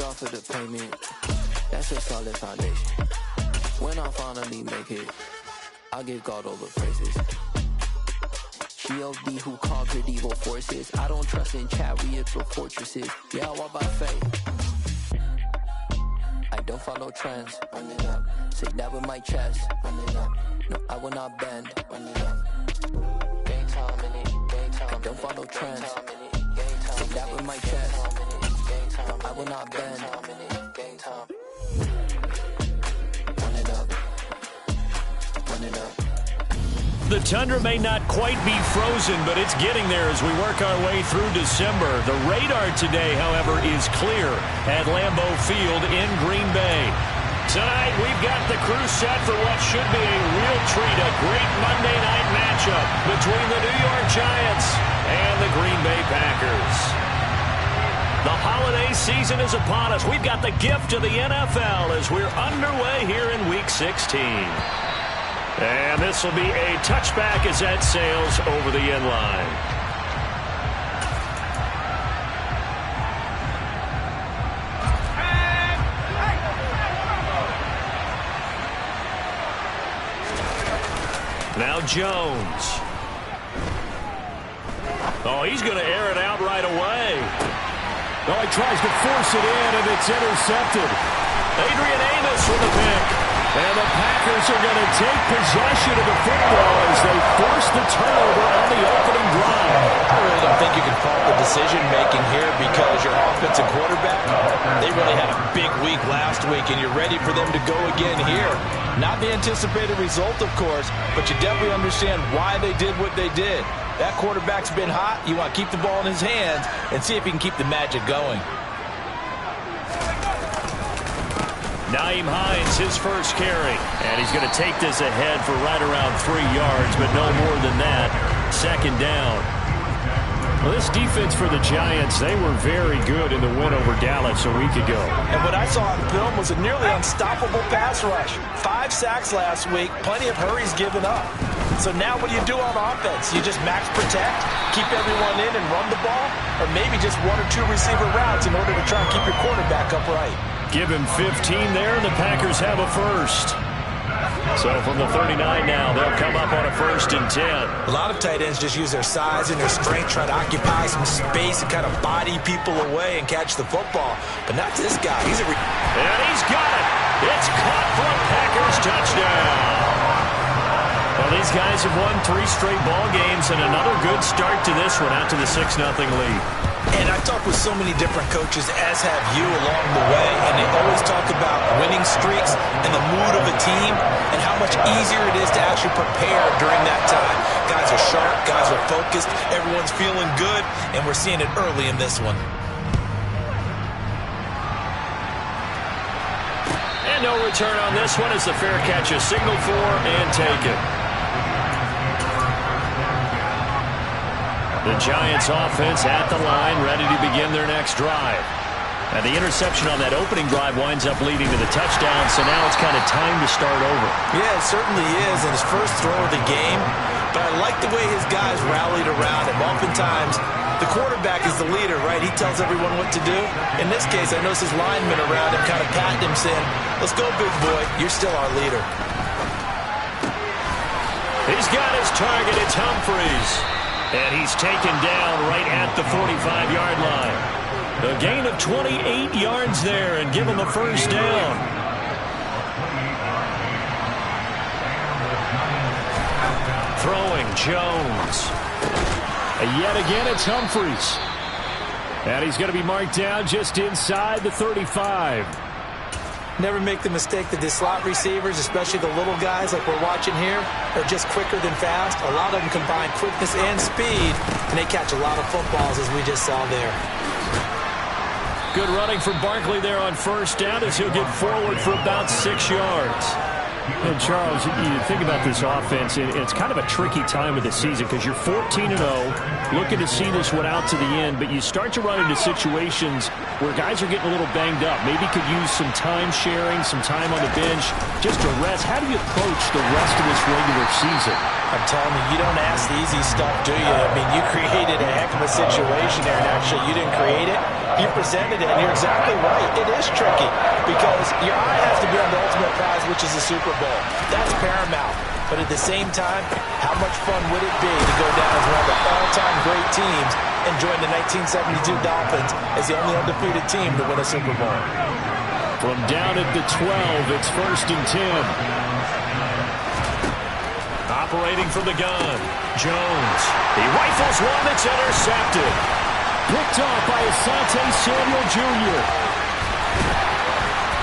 God for the payment. That's a solid foundation. When I finally make it, I give God all the praises. G.O.D. who conquered evil forces. I don't trust in chariots or fortresses. Yeah, I walk by faith. I don't follow trends. Run it up. Say that with my chest. Run it up. No, I will not bend. Run it up. Game time in it. Game time. I don't follow trends. Say that with my chest. I will not bend. Game time. Run it up. Run it up. The tundra may not quite be frozen, but it's getting there as we work our way through December. The radar today, however, is clear at Lambeau Field in Green Bay. Tonight, we've got the crew set for what should be a real treat, a great Monday night matchup between the New York Giants and the Green Bay Packers. The holiday season is upon us. We've got the gift of the NFL as we're underway here in Week 16. And this will be a touchback as that sails over the end line. Now Jones. Oh, he's going to air it out right away. Oh, he tries to force it in, and it's intercepted. Adrian Amos with the pick. And the Packers are going to take possession of the football as they force the turnover on the opening drive. I really don't think you can fault the decision-making here because your offensive quarterback, they really had a big week last week, and you're ready for them to go again here. Not the anticipated result, of course, but you definitely understand why they did what they did. That quarterback's been hot. You want to keep the ball in his hands and see if he can keep the magic going. Nyheim Hines, his first carry. And he's going to take this ahead for right around 3 yards, but no more than that. Second down. Well, this defense for the Giants, they were very good in the win over Dallas a week ago. And what I saw on film was a nearly unstoppable pass rush. 5 sacks last week, plenty of hurries given up. So now what do you do on offense? You just max protect, keep everyone in and run the ball, or maybe just 1 or 2 receiver routes in order to try and keep your quarterback upright. Give him 15 there, and the Packers have a first. So from the 39 now, they'll come up on a 1st and 10. A lot of tight ends just use their size and their strength, try to occupy some space and kind of body people away and catch the football. But not this guy. And he's got it. It's caught for a Packers touchdown. Well, these guys have won 3 straight ball games, and another good start to this one out to the 6-0 lead. And I talk with so many different coaches, as have you, along the way, and they always talk about winning streaks and the mood of a team and how much easier it is to actually prepare during that time. Guys are sharp, guys are focused, everyone's feeling good, and we're seeing it early in this one. And no return on this one as the fair catch is signaled for and taken. The Giants offense at the line, ready to begin their next drive. And the interception on that opening drive winds up leading to the touchdown, so now it's kind of time to start over. Yeah, it certainly is, and his first throw of the game. But I like the way his guys rallied around him. Oftentimes, the quarterback is the leader, right? He tells everyone what to do. In this case, I notice his linemen around him kind of patting him, saying, "Let's go, big boy. You're still our leader." He's got his target. It's Humphries. And he's taken down right at the 45-yard line. A gain of 28 yards there and give him a first down. Throwing Jones. Yet again, it's Humphries. And he's going to be marked down just inside the 35. Never make the mistake that the slot receivers, especially the little guys like we're watching here, are just quicker than fast. A lot of them combine quickness and speed, and they catch a lot of footballs, as we just saw there. Good running for Barkley there on first down as he'll get forward for about 6 yards. And Charles, you think about this offense, and it's kind of a tricky time of the season because you're 14-0, looking to see this one out to the end, but you start to run into situations where guys are getting a little banged up. Maybe could use some time sharing, some time on the bench, just to rest. How do you approach the rest of this regular season? I'm telling you, you don't ask the easy stuff, do you? I mean, you created a heck of a situation there, and actually you didn't create it. You presented it, and you're exactly right. It is tricky because your eye has to be on the ultimate prize, which is the Super Bowl. That's paramount. But at the same time, how much fun would it be to go down as one of the all-time great teams and join the 1972 Dolphins as the only undefeated team to win a Super Bowl? From down at the 12, it's 1st and 10. Operating from the gun, Jones. He rifles one that's intercepted. Picked off by Asante Samuel Jr.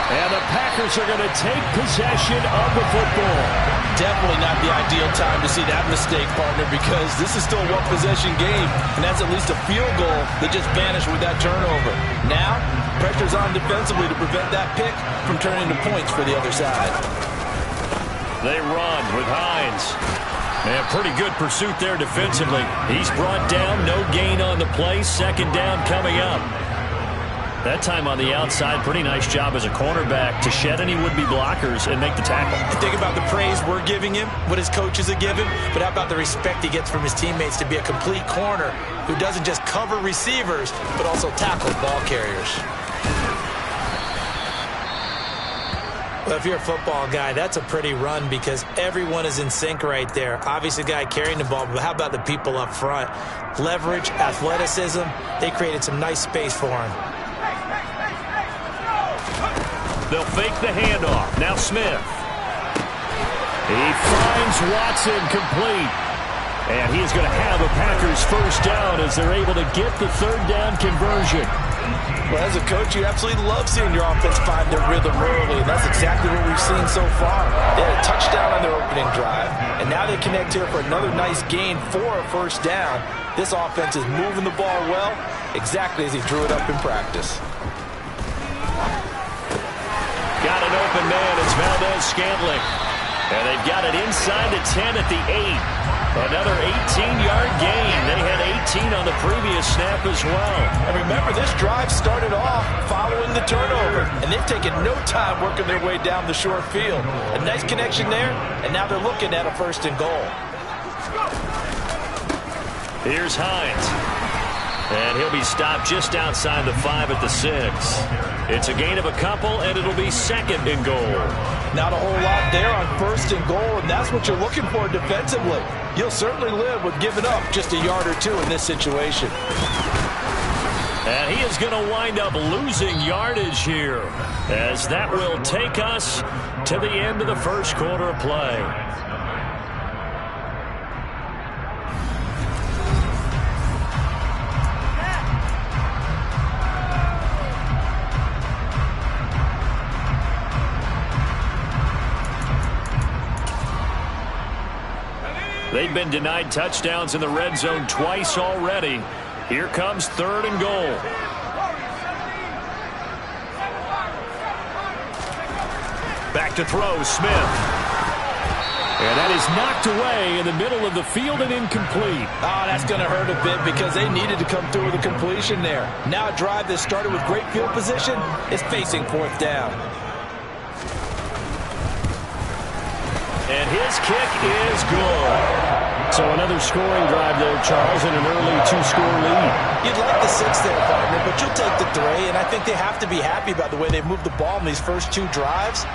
And the Packers are going to take possession of the football. Definitely not the ideal time to see that mistake, partner, because this is still a one-possession game, and that's at least a field goal that just vanished with that turnover. Now, pressure's on defensively to prevent that pick from turning into points for the other side. They run with Hines. And pretty good pursuit there defensively. He's brought down, no gain on the play, 2nd down coming up. That time on the outside, pretty nice job as a cornerback to shed any would-be blockers and make the tackle. Think about the praise we're giving him, what his coaches are giving, but how about the respect he gets from his teammates to be a complete corner who doesn't just cover receivers, but also tackle ball carriers. Well, if you're a football guy, that's a pretty run because everyone is in sync right there. Obviously, the guy carrying the ball, but how about the people up front? Leverage, athleticism, they created some nice space for him. They'll fake the handoff. Now Smith. He finds Watson complete. And he is going to have a Packers 1st down as they're able to get the 3rd down conversion. Well, as a coach, you absolutely love seeing your offense find their rhythm early, and that's exactly what we've seen so far. They had a touchdown on their opening drive, and now they connect here for another nice gain for a 1st down. This offense is moving the ball well, exactly as he drew it up in practice. Got an open man. It's Valdez-Scantling. And they've got it inside the 10 at the 8. Another 18-yard gain. They had 18 on the previous snap as well. And remember, this drive started off following the turnover, and they've taken no time working their way down the short field. A nice connection there, and now they're looking at a 1st and goal. Here's Hines. And he'll be stopped just outside the 5 at the 6. It's a gain of a couple, and it'll be 2nd and goal. Not a whole lot there on 1st and goal, and that's what you're looking for defensively. You'll certainly live with giving up just a yard or 2 in this situation. And he is going to wind up losing yardage here, as that will take us to the end of the 1st quarter of play. They've been denied touchdowns in the red zone twice already. Here comes 3rd and goal. Back to throw, Smith. And that is knocked away in the middle of the field and incomplete. Oh, that's going to hurt a bit because they needed to come through with a completion there. Now a drive that started with great field position is facing 4th down. And his kick is good. So another scoring drive there, Charles, and an early 2-score lead. You'd like the 6 there, partner, but you'll take the 3, and I think they have to be happy about the way they've moved the ball in these first 2 drives.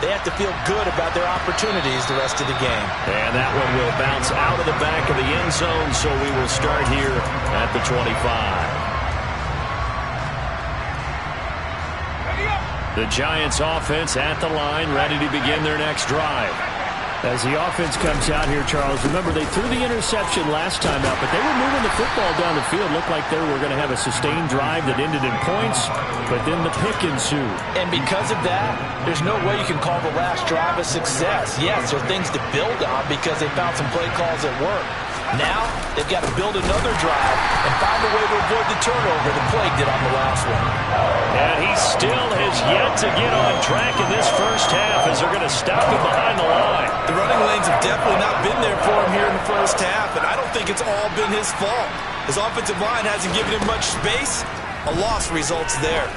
They have to feel good about their opportunities the rest of the game. And that one will bounce out of the back of the end zone, so we will start here at the 25. The Giants offense at the line, ready to begin their next drive. As the offense comes out here, Charles, remember they threw the interception last time out, but they were moving the football down the field. Looked like they were going to have a sustained drive that ended in points, but then the pick ensued. And because of that, there's no way you can call the last drive a success. Yes, there are things to build on because they found some play calls that work. Now, they've got to build another drive and find a way to avoid the turnover the play did on the last one. And he still has yet to get on track in this first half as they're going to stop him behind the line. The running lanes have definitely not been there for him here in the first half, and I don't think it's all been his fault. His offensive line hasn't given him much space. A loss results there.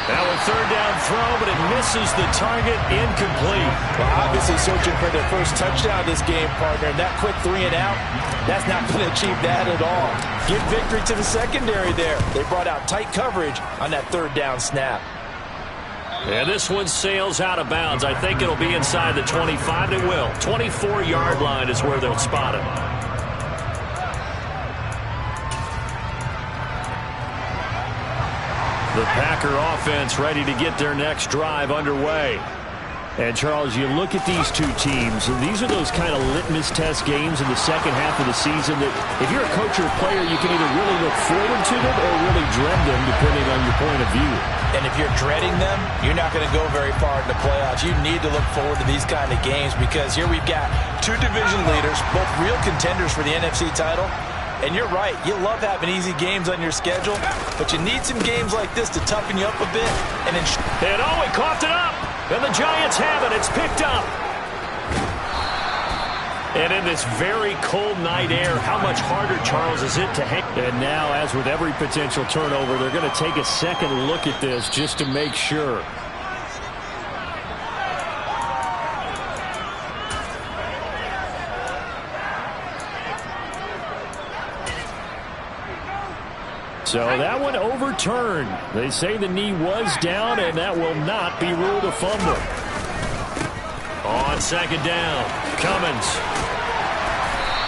Now a third down throw, but it misses the target, incomplete. Well, obviously searching for their first touchdown this game, partner. And that quick 3 and out, that's not going to achieve that at all. Give victory to the secondary there. They brought out tight coverage on that third down snap. And this one sails out of bounds. I think it'll be inside the 25. It will. 24-yard line is where they'll spot it. The Packer offense ready to get their next drive underway. And, Charles, you look at these two teams, and these are those kind of litmus test games in the second half of the season that if you're a coach or a player, you can either really look forward to them or really dread them, depending on your point of view. And if you're dreading them, you're not going to go very far in the playoffs. You need to look forward to these kind of games because here we've got two division leaders, both real contenders for the NFC title. And you're right, you love having easy games on your schedule, but you need some games like this to toughen you up a bit. And he coughed it up, and the Giants have it. It's picked up. And in this very cold night air, how much harder, Charles, is it to hang? And now, as with every potential turnover, they're going to take a second look at this just to make sure. So that one overturned. They say the knee was down, and that will not be ruled a fumble. On second down, Cummins.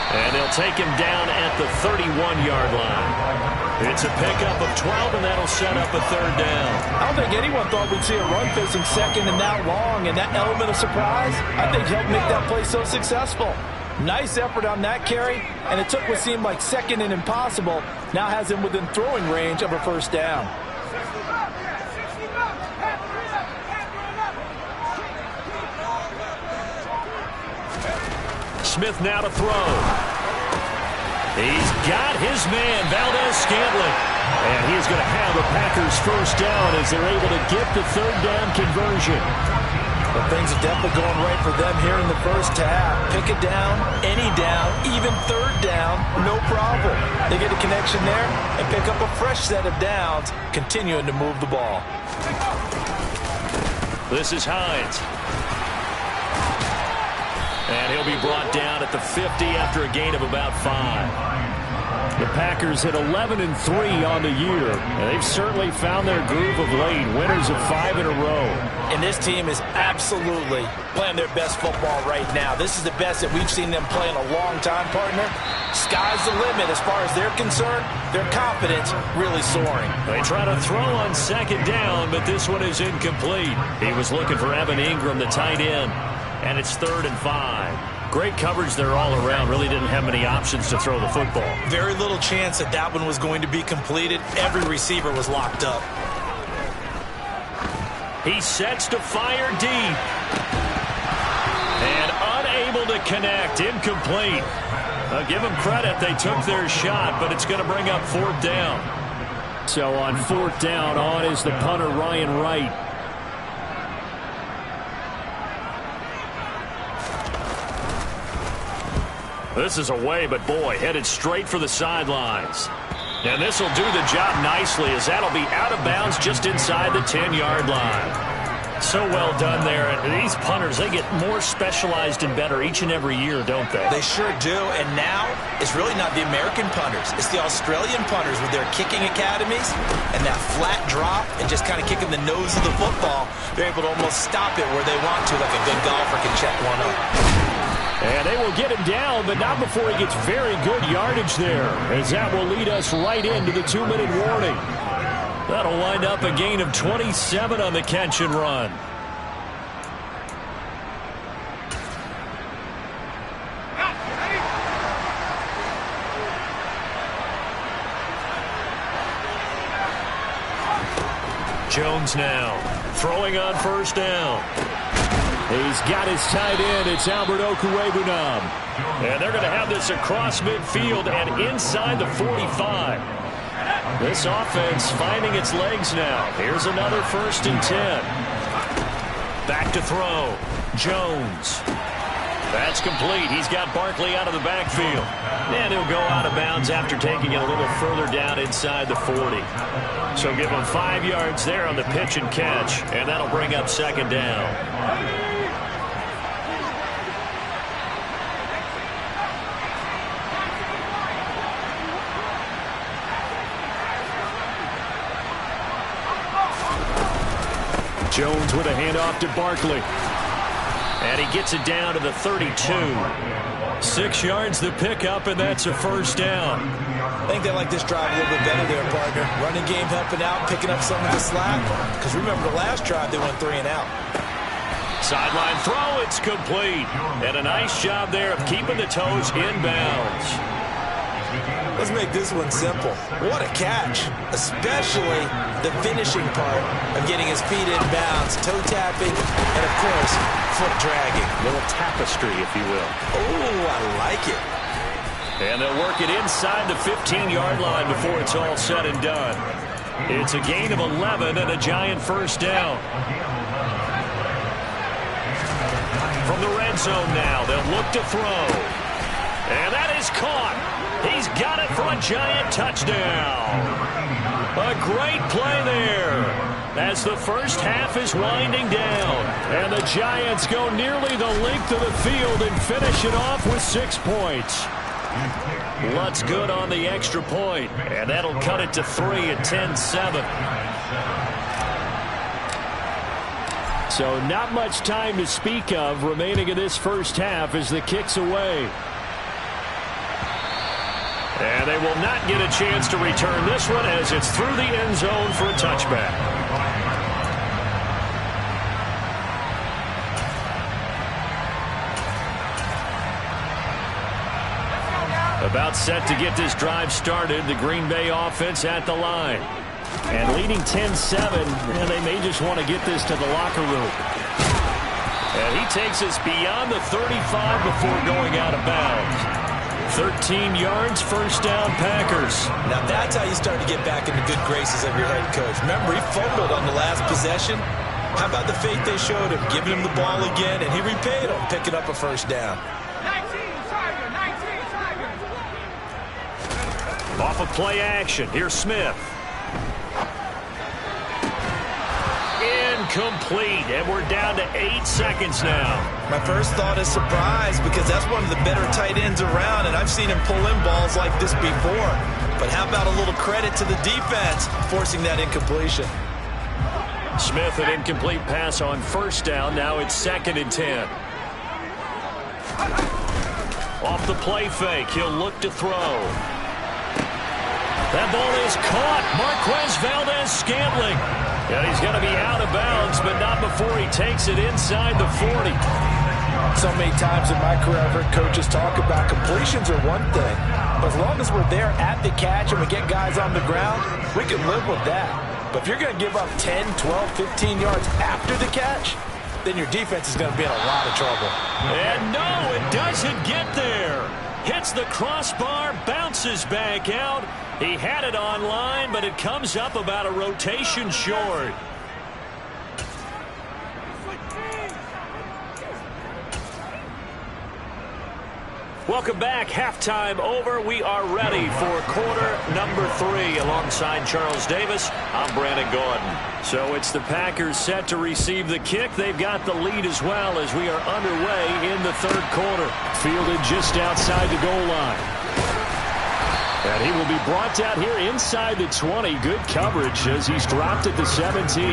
And they'll take him down at the 31-yard line. It's a pickup of 12, and that'll set up a third down. I don't think anyone thought we'd see a run facing second and that long, and that element of surprise, I think, helped make that play so successful. Nice effort on that carry, and it took what seemed like second and impossible, now has him within throwing range of a first down. Smith now to throw. He's got his man, Valdez-Scantling. And he's going to have the Packers first down as they're able to get the third down conversion. But things are definitely going right for them here in the first half. Pick a down, any down, even third down, no problem. They get a connection there and pick up a fresh set of downs, continuing to move the ball. This is Hines. And he'll be brought down at the 50 after a gain of about 5. The Packers hit 11-3 on the year, and they've certainly found their groove of late, winners of 5 in a row. And this team is absolutely playing their best football right now. This is the best that we've seen them play in a long time, partner. Sky's the limit as far as they're concerned. Their confidence really soaring. They try to throw on second down, but this one is incomplete. He was looking for Evan Ingram, the tight end, and it's 3rd and 5. Great coverage there all around. Really didn't have many options to throw the football. Very little chance that that one was going to be completed. Every receiver was locked up. He sets to fire deep. And unable to connect. Incomplete. I'll give them credit. They took their shot, but it's going to bring up 4th down. So on 4th down, on is the punter, Ryan Wright. This is away, but boy, headed straight for the sidelines. And this will do the job nicely as that'll be out of bounds just inside the 10-yard line. So well done there. And these punters, they get more specialized and better each and every year, don't they? They sure do. And now it's really not the American punters. It's the Australian punters with their kicking academies and that flat drop and just kind of kicking the nose of the football. They're able to almost stop it where they want to, like a good golfer can check one up. And they will get him down, but not before he gets very good yardage there, as that will lead us right into the 2-minute warning. That'll wind up a gain of 27 on the catch and run. Jones now throwing on first down. He's got his tight end. It's Albert Okwuegbunam. And they're going to have this across midfield and inside the 45. This offense finding its legs now. Here's another 1st and 10. Back to throw. Jones. That's complete. He's got Barkley out of the backfield. And he'll go out of bounds after taking it a little further down inside the 40. So give him 5 yards there on the pitch and catch, and that'll bring up second down. Jones with a handoff to Barkley. And he gets it down to the 32. 6 yards the pickup, and that's a first down. I think they like this drive a little bit better there, partner. Running game helping out, picking up some of the slack. Because remember the last drive, they went 3 and out. Sideline throw, it's complete. And a nice job there of keeping the toes inbounds. Let's make this one simple. What a catch, especially the finishing part of getting his feet in bounds, toe tapping, and of course, foot dragging. A little tapestry, if you will. Oh, I like it. And they'll work it inside the 15-yard line before it's all said and done. It's a gain of 11 and a Giant first down. From the red zone now, they'll look to throw. And that is caught. He's got it for a Giant touchdown. A great play there as the first half is winding down. And the Giants go nearly the length of the field and finish it off with 6 points. Lutz good on the extra point, and that'll cut it to 3 at 10-7. So not much time to speak of remaining in this first half as the kick's away. And they will not get a chance to return this one as it's through the end zone for a touchback. About set to get this drive started, the Green Bay offense at the line. And leading 10-7, and they may just want to get this to the locker room. And he takes us beyond the 35 before going out of bounds. 13 yards, first down, Packers. Now that's how you start to get back in the good graces of your head coach. Remember, he fumbled on the last possession. How about the faith they showed him, giving him the ball again, and he repaid him, picking up a first down. Off of play action, here's Smith. Incomplete, and we're down to 8 seconds now. My first thought is surprise because that's one of the better tight ends around, and I've seen him pull in balls like this before. But how about a little credit to the defense forcing that incompletion? Smith, an incomplete pass on first down. Now it's 2nd and 10. Off the play fake, he'll look to throw. That ball is caught. Marquez Valdes-Scantling. And he's going to be out of bounds, but not before he takes it inside the 40. So many times in my career, I've heard coaches talk about completions are one thing. But as long as we're there at the catch and we get guys on the ground, we can live with that. But if you're going to give up 10, 12, 15 yards after the catch, then your defense is going to be in a lot of trouble. And no, it doesn't get there. Hits the crossbar, bounces back out. He had it on line, but it comes up about a rotation short. Welcome back. Halftime over. We are ready for quarter number 3. Alongside Charles Davis, I'm Brandon Gordon. So it's the Packers set to receive the kick. They've got the lead as well as we are underway in the third quarter. Fielded just outside the goal line. And he will be brought down here inside the 20. Good coverage as he's dropped at the 17.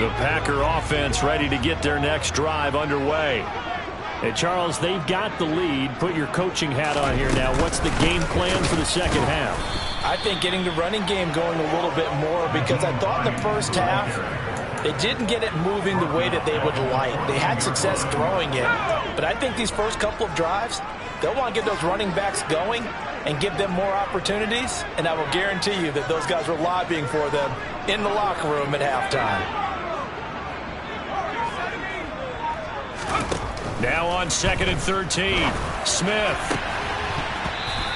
The Packer offense ready to get their next drive underway. And Charles, they've got the lead. Put your coaching hat on here now. What's the game plan for the second half? I think getting the running game going a little bit more because I thought in the first half they didn't get it moving the way that they would like. They had success throwing it. But I think these first couple of drives, they'll want to get those running backs going and give them more opportunities. And I will guarantee you that those guys were lobbying for them in the locker room at halftime. Now on 2nd and 13, Smith.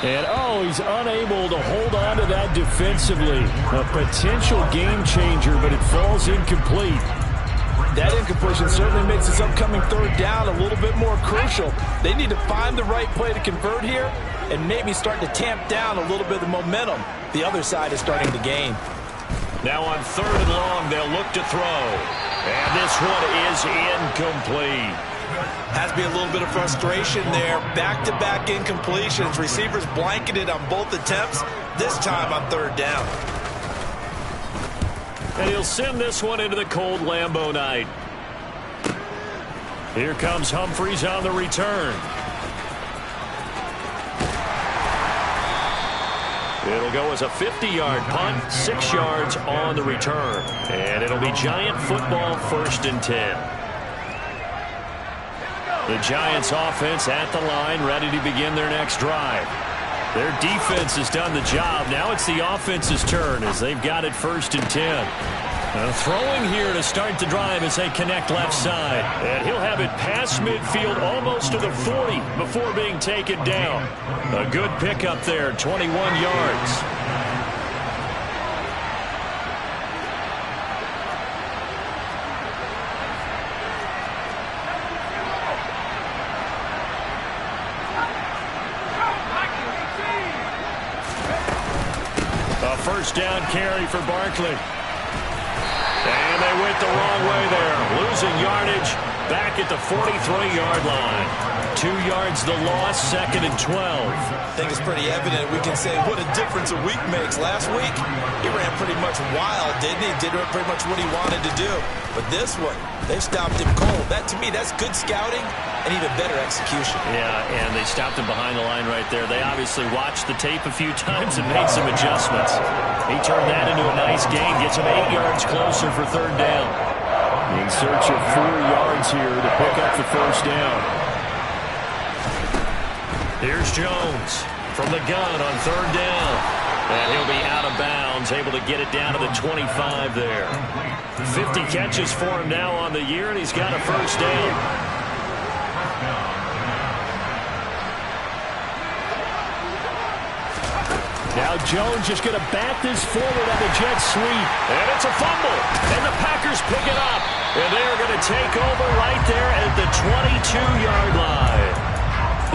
And, he's unable to hold on to that defensively. A potential game changer, but it falls incomplete. That incompletion certainly makes this upcoming third down a little bit more crucial. They need to find the right play to convert here and maybe start to tamp down a little bit of the momentum the other side is starting to gain. Now on 3rd and long, they'll look to throw. And this one is incomplete. Has to be a little bit of frustration there. Back-to-back incompletions. Receivers blanketed on both attempts, this time on 3rd down. And he'll send this one into the cold Lambeau night. Here comes Humphries on the return. It'll go as a 50-yard punt, 6 yards on the return. And it'll be Giant football, 1st and 10. The Giants offense at the line, ready to begin their next drive. Their defense has done the job. Now it's the offense's turn as they've got it 1st and 10. Throwing here to start the drive as they connect left side. And he'll have it past midfield almost to the 40 before being taken down. A good pickup there, 21 yards. A 1st down carry for Barkley. And they went the wrong way there. Losing yardage back at the 43-yard line. 2 yards the loss, 2nd and 12. I think it's pretty evident. We can say what a difference a week makes. Last week, he ran pretty much wild, didn't he? Did pretty much what he wanted to do. But this one, they stopped him cold. That, to me, that's good scouting and even better execution. Yeah, and they stopped him behind the line right there. They obviously watched the tape a few times and made some adjustments. He turned that into a nice gain, gets him 8 yards closer for 3rd down. In search of 4 yards here to pick up the 1st down. Here's Jones from the gun on 3rd down. And he'll be out of bounds, able to get it down to the 25 there. 50 catches for him now on the year, and he's got a 1st down. Now Jones just going to bat this forward on the jet sweep. And it's a fumble. And the Packers pick it up. And they are going to take over right there at the 22-yard line.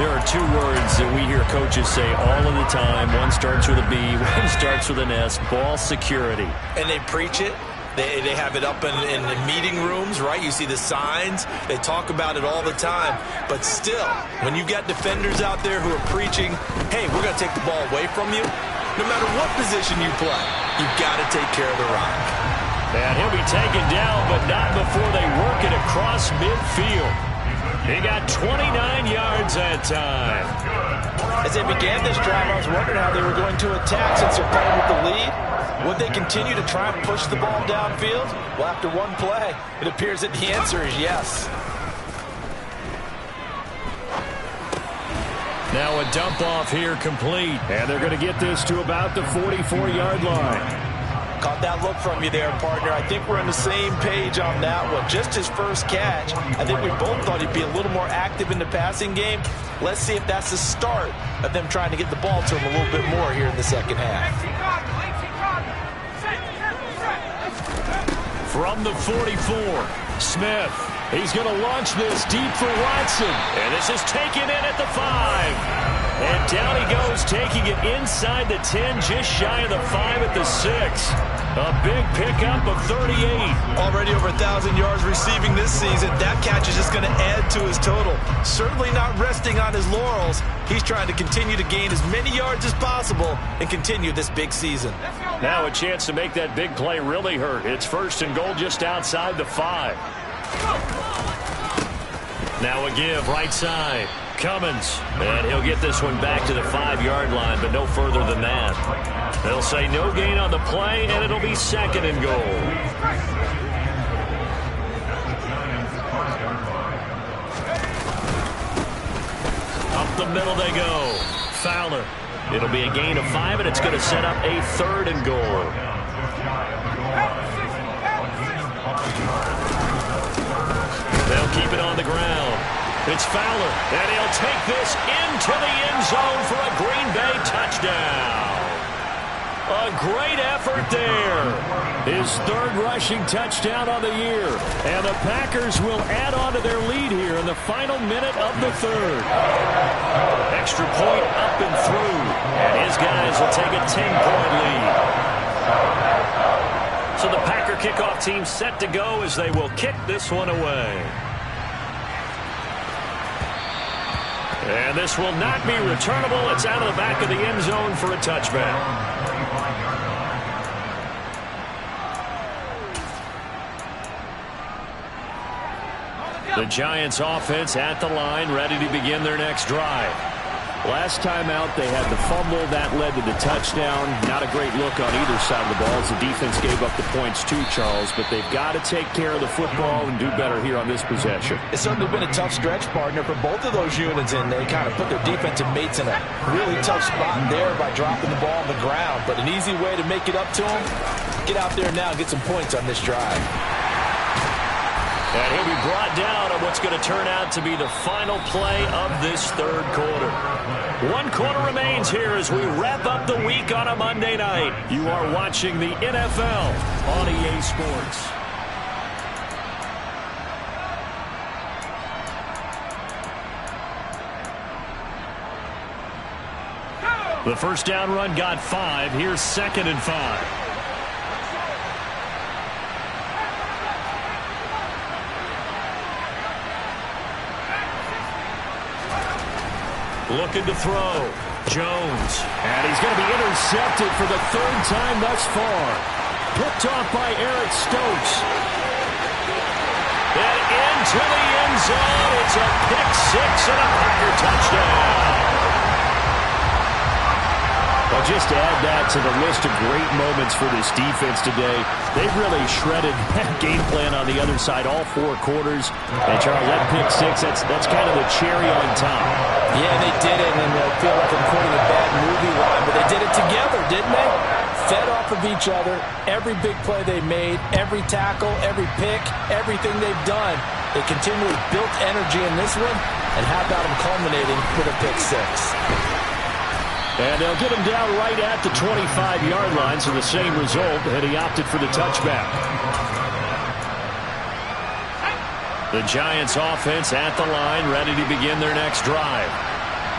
There are 2 words that we hear coaches say all of the time. One starts with a B, one starts with an S. Ball security. And they preach it. They have it up in the meeting rooms, right? You see the signs. They talk about it all the time. But still, when you've got defenders out there who are preaching, hey, we're going to take the ball away from you, no matter what position you play, you've got to take care of the rock. And he'll be taken down, but not before they work it across midfield. He got 29 yards that time. As they began this drive, I was wondering how they were going to attack since they're playing with the lead. Would they continue to try and push the ball downfield? Well, after one play, it appears that the answer is yes. Now a dump off here complete. And they're going to get this to about the 44-yard line. Caught that look from you there, partner. I think we're on the same page on that one. Just his first catch. I think we both thought he'd be a little more active in the passing game. Let's see if that's the start of them trying to get the ball to him a little bit more here in the second half. From the 44, Smith. He's going to launch this deep for Watson. And this is taken in at the 5. And down he goes, taking it inside the 10, just shy of the 5 at the 6. A big pickup of 38. Already over 1,000 yards receiving this season. That catch is just going to add to his total. Certainly not resting on his laurels. He's trying to continue to gain as many yards as possible and continue this big season. Now a chance to make that big play really hurt. It's 1st and goal just outside the 5. Now a give right side. Cummins, and he'll get this one back to the 5-yard line, but no further than that. They'll say no gain on the play, and it'll be 2nd and goal. Up the middle they go. Fowler. It'll be a gain of 5, and it's going to set up a 3rd and goal. They'll keep it on the ground. It's Fowler, and he'll take this into the end zone for a Green Bay touchdown. A great effort there. His third rushing touchdown on the year. And the Packers will add on to their lead here in the final minute of the third. Extra point up and through. And his guys will take a 10-point lead. So the Packer kickoff team set to go as they will kick this one away. And this will not be returnable. It's out of the back of the end zone for a touchback. The Giants offense at the line, ready to begin their next drive. Last time out, they had the fumble. That led to the touchdown. Not a great look on either side of the ball as the defense gave up the points too, Charles. But they've got to take care of the football and do better here on this possession. It's certainly been a tough stretch, partner, for both of those units, and they kind of put their defensive mates in a really tough spot there by dropping the ball on the ground. But an easy way to make it up to them, get out there now and get some points on this drive. And he'll be brought down on what's going to turn out to be the final play of this third quarter. 1 quarter remains here as we wrap up the week on a Monday night. You are watching the NFL on EA Sports. The first down run got 5. Here's 2nd and 5. Looking to throw. Jones. And he's going to be intercepted for the 3rd time thus far. Picked off by Eric Stokes. And into the end zone. It's a pick 6 and a Packer touchdown. Well, just to add that to the list of great moments for this defense today, they've really shredded that game plan on the other side all 4 quarters. And, Charles, that pick 6, that's kind of the cherry on top. Yeah, they did it, and I feel like I'm quoting a bad movie line, but they did it together, didn't they? Fed off of each other, every big play they made, every tackle, every pick, everything they've done. They continually built energy in this one, and how about them culminating with a pick 6? And they'll get him down right at the 25-yard line, so the same result, and he opted for the touchback. The Giants offense at the line, ready to begin their next drive.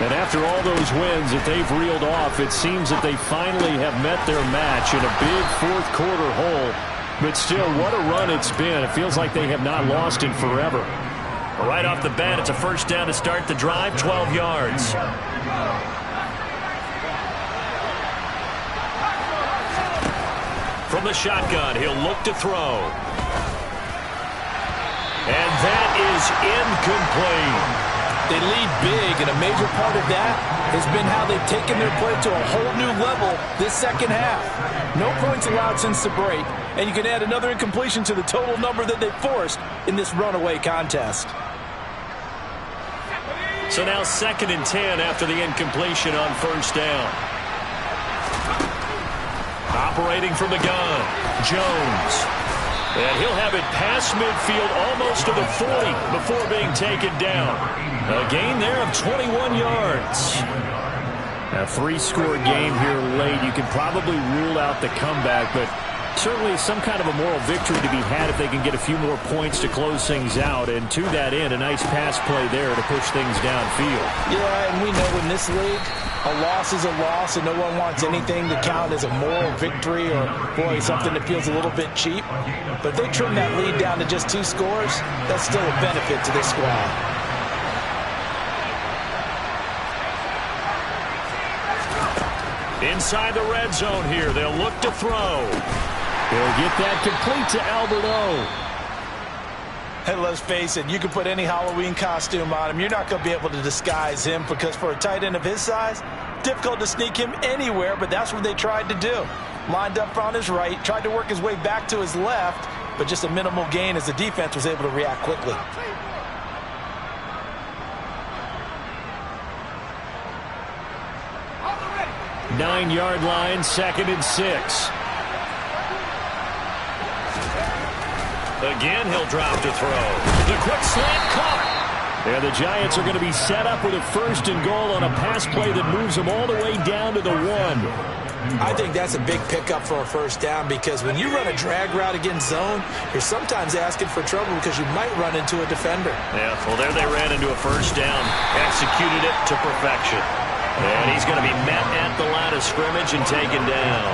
And after all those wins that they've reeled off, it seems that they finally have met their match in a big 4th quarter hole. But still, what a run it's been. It feels like they have not lost in forever. Right off the bat, it's a first down to start the drive, 12 yards. From the shotgun, he'll look to throw. And that is incomplete. They lead big, and a major part of that has been how they've taken their play to a whole new level this second half. No points allowed since the break, and you can add another incompletion to the total number that they forced in this runaway contest. So now 2nd and 10 after the incompletion on first down. Operating from the gun, Jones. And he'll have it past midfield almost to the 40 before being taken down. A gain there of 21 yards. A 3-score game here late. You can probably rule out the comeback, but certainly some kind of a moral victory to be had if they can get a few more points to close things out. And to that end, a nice pass play there to push things downfield. Yeah, and we know in this league, a loss is a loss, and no one wants anything to count as a moral victory or, boy, something that feels a little bit cheap. But if they trim that lead down to just 2 scores, that's still a benefit to this squad. Inside the red zone here, they'll look to throw. He'll get that complete to Albert O. Hey, let's face it, you can put any Halloween costume on him. You're not going to be able to disguise him because for a tight end of his size, difficult to sneak him anywhere, but that's what they tried to do. Lined up on his right, tried to work his way back to his left, but just a minimal gain as the defense was able to react quickly. Nine-yard line, 2nd and 6. Again, he'll drop to throw. The quick slant caught. And the Giants are going to be set up with a 1st and goal on a pass play that moves them all the way down to the 1. I think that's a big pickup for a first down because when you run a drag route against zone, you're sometimes asking for trouble because you might run into a defender. Yeah, well, there they ran into a first down. Executed it to perfection. And he's going to be met at the line of scrimmage and taken down.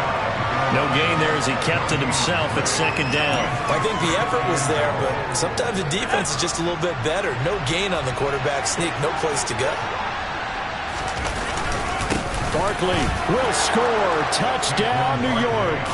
No gain there as he kept it himself at second down. I think the effort was there, but sometimes the defense is just a little bit better. No gain on the quarterback sneak, no place to go. Barkley will score. Touchdown, New York.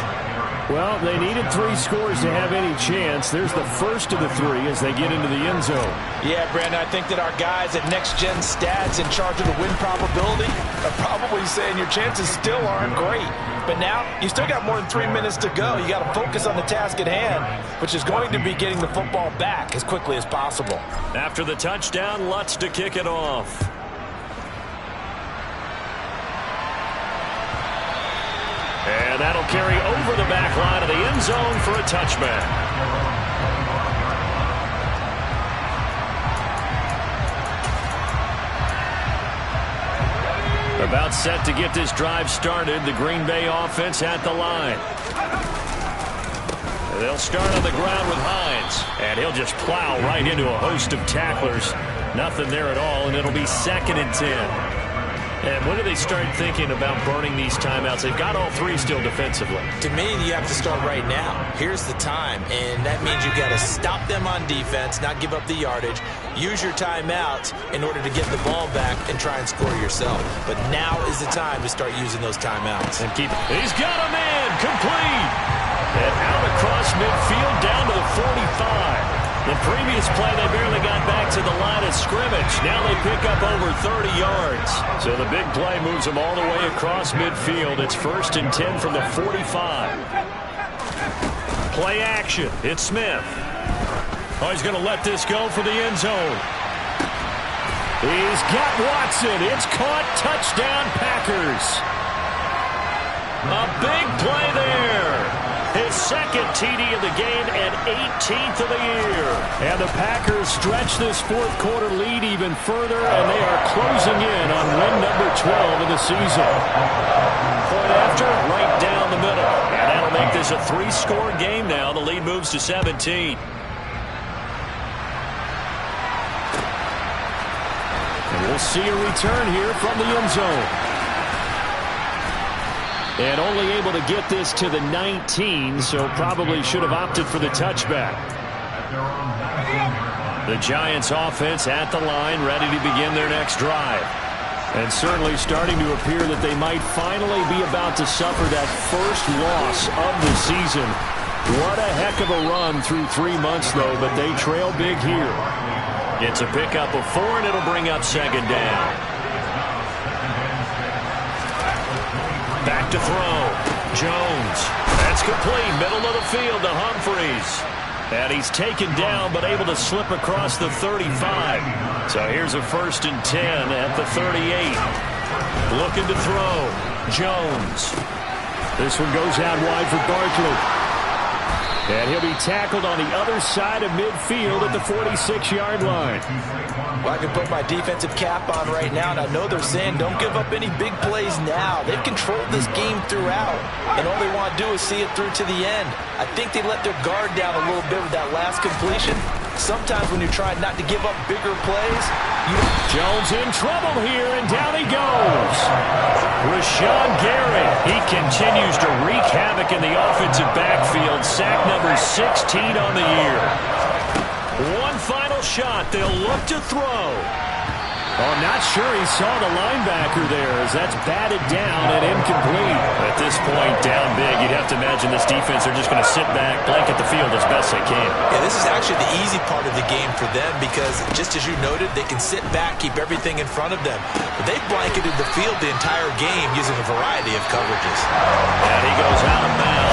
Well, they needed 3 scores to have any chance. There's the first of the 3 as they get into the end zone. Yeah, Brandon, I think that our guys at Next Gen Stats in charge of the win probability are probably saying your chances still aren't great. But now you still got more than 3 minutes to go. You got to focus on the task at hand, which is going to be getting the football back as quickly as possible. After the touchdown, Lutz to kick it off. And that'll carry over the back line of the end zone for a touchback. About set to get this drive started. The Green Bay offense at the line. They'll start on the ground with Hines. And he'll just plow right into a host of tacklers. Nothing there at all, and it'll be 2nd and 10. And when do they start thinking about burning these timeouts? They've got all 3 still defensively. To me, you have to start right now. Here's the time, and that means you've got to stop them on defense, not give up the yardage, use your timeouts in order to get the ball back and try and score yourself. But now is the time to start using those timeouts. And keep it. He's got a man, complete. And out across midfield down to the 45. The previous play, they barely got back to the line of scrimmage. Now they pick up over 30 yards. So the big play moves them all the way across midfield. It's 1st and 10 from the 45. Play action. It's Smith. Oh, he's going to let this go for the end zone. He's got Watson. It's caught. Touchdown, Packers. A big play there. His 2nd TD of the game and 18th of the year. And the Packers stretch this 4th quarter lead even further, and they are closing in on win number 12 of the season. Point after, right down the middle. And that'll make this a 3-score game now. The lead moves to 17. And we'll see a return here from the end zone. And only able to get this to the 19, so probably should have opted for the touchback. The Giants offense at the line, ready to begin their next drive. And certainly starting to appear that they might finally be about to suffer that first loss of the season. What a heck of a run through 3 months, though, but they trail big here. It's a pickup of 4, and it'll bring up 2nd down. Back to throw. Jones. That's complete. Middle of the field to Humphries. And he's taken down but able to slip across the 35. So here's a 1st and 10 at the 38. Looking to throw. Jones. This one goes out wide for Barkley. And he'll be tackled on the other side of midfield at the 46-yard line. Well, I can put my defensive cap on right now, and I know they're saying don't give up any big plays now. They've controlled this game throughout, and all they want to do is see it through to the end. I think they let their guard down a little bit with that last completion. Sometimes when you try not to give up bigger plays, Jones in trouble here, and down he goes. Rashawn Gary, he continues to wreak havoc in the offensive backfield. Sack number 16 on the year. One final shot. They'll look to throw. Oh, I'm not sure he saw the linebacker there as that's batted down and incomplete. At this point, down big, you'd have to imagine this defense are just going to sit back, blanket the field as best they can. Yeah, this is actually the easy part of the game for them because, just as you noted, they can sit back, keep everything in front of them. But they've blanketed the field the entire game using a variety of coverages. And he goes out of bounds.